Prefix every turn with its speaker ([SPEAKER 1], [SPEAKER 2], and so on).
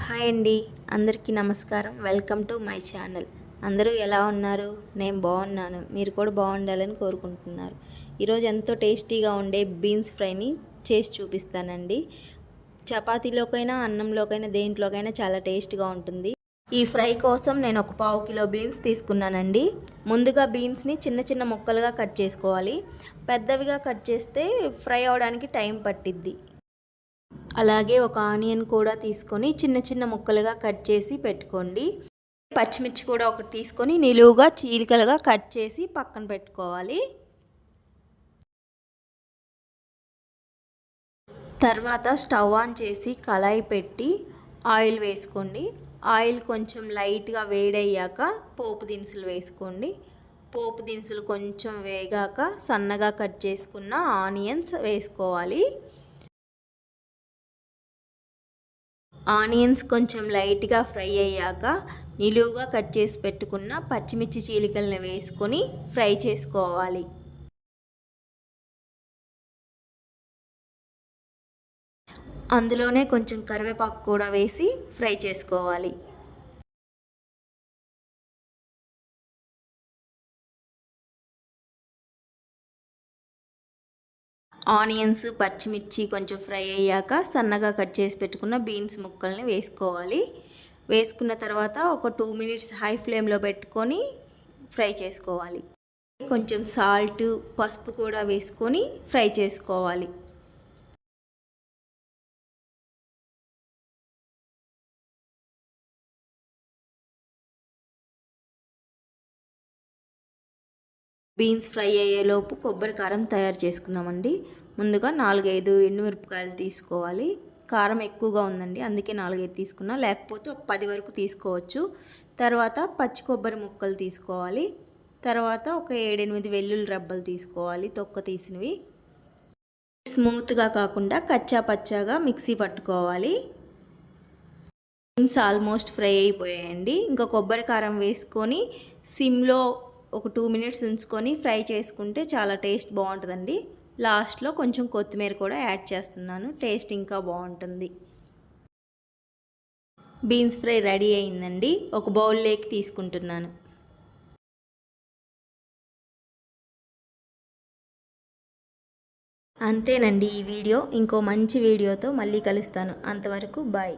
[SPEAKER 1] Hi అండి, అందరికీ నమస్కారం. Welcome to my channel. అందరూ ఎలా ఉన్నారు? నేను బాగున్నాను. మీరు కూడా బాగుండాలని కోరుకుంటున్నారు. ఈరోజు ఎంతో టేస్టీగా ఉండే బీన్స్ ఫ్రైని చేసి చూపిస్తానండి. చపాతీలోకైనా అన్నంలోకైనా దేంట్లోకైనా చాలా టేస్ట్గా ఉంటుంది. ఈ ఫ్రై కోసం నేను ఒక 1/2 కిలో బీన్స్ తీసుకున్నానండి. ముందుగా బీన్స్ని చిన్న చిన్న ముక్కలుగా కట్ చేసుకోవాలి. పెద్దవిగా కట్ చేస్తే ఫ్రై అవడానికి టైం పట్టిద్ది. అలాగే ఒక ఆనియన్ కూడా తీసుకొని చిన్న చిన్న ముక్కలుగా కట్ చేసి పెట్టుకోండి. పచ్చిమిర్చి కూడా ఒకటి తీసుకొని నిలువుగా చీలికలుగా కట్ చేసి పక్కన పెట్టుకోవాలి. తర్వాత స్టవ్ ఆన్ చేసి కళాయి పెట్టి ఆయిల్ వేసుకోండి. ఆయిల్ కొంచెం లైట్గా వేడయ్యాక పోపు దినుసులు వేసుకోండి. పోపు దినుసులు కొంచెం వేగాక సన్నగా కట్ చేసుకున్న ఆనియన్స్ వేసుకోవాలి. ఆనియన్స్ కొంచెం లైట్గా ఫ్రై అయ్యాక నిలువుగా కట్ చేసి పెట్టుకున్న పచ్చిమిర్చి చీలికలను వేసుకొని ఫ్రై చేసుకోవాలి. అందులోనే కొంచెం కరివేపాకు కూడా వేసి ఫ్రై చేసుకోవాలి. ఆనియన్స్ పచ్చిమిర్చి కొంచెం ఫ్రై అయ్యాక సన్నగా కట్ చేసి పెట్టుకున్న బీన్స్ ముక్కల్ని వేసుకోవాలి. వేసుకున్న తర్వాత ఒక 2 మినిట్స్ హై ఫ్లేమ్లో పెట్టుకొని ఫ్రై చేసుకోవాలి. కొంచెం సాల్ట్ పసుపు కూడా వేసుకొని ఫ్రై చేసుకోవాలి. బీన్స్ ఫ్రై అయ్యేలోపు కొబ్బరి కారం తయారు చేసుకుందామండి. ముందుగా 4-5 ఎండుమిరపకాయలు తీసుకోవాలి. కారం ఎక్కువగా ఉందండి, అందుకే 4-5 తీసుకున్నా, లేకపోతే ఒక 10 వరకు తీసుకోవచ్చు. తర్వాత పచ్చి కొబ్బరి ముక్కలు తీసుకోవాలి. తర్వాత ఒక 7-8 వెల్లుల్లి రబ్బలు తీసుకోవాలి, తొక్క తీసినవి. స్మూత్గా కాకుండా కచ్చా పచ్చాగా మిక్సీ పట్టుకోవాలి. బీన్స్ ఆల్మోస్ట్ ఫ్రై అయిపోయాయండి. ఇంకా కొబ్బరి కారం వేసుకొని సిమ్లో ఒక 2 మినిట్స్ ఉంచుకొని ఫ్రై చేసుకుంటే చాలా టేస్ట్ బాగుంటుందండి. లాస్ట్లో కొంచెం కొత్తిమీర కూడా యాడ్ చేస్తున్నాను, టేస్ట్ ఇంకా బాగుంటుంది. బీన్స్ ఫ్రై రెడీ అయిందండి. ఒక బౌల్లోకి తీసుకుంటున్నాను. అంతేనండి ఈ వీడియో. ఇంకో మంచి వీడియోతో మళ్ళీ కలుస్తాను. అంతవరకు బాయ్.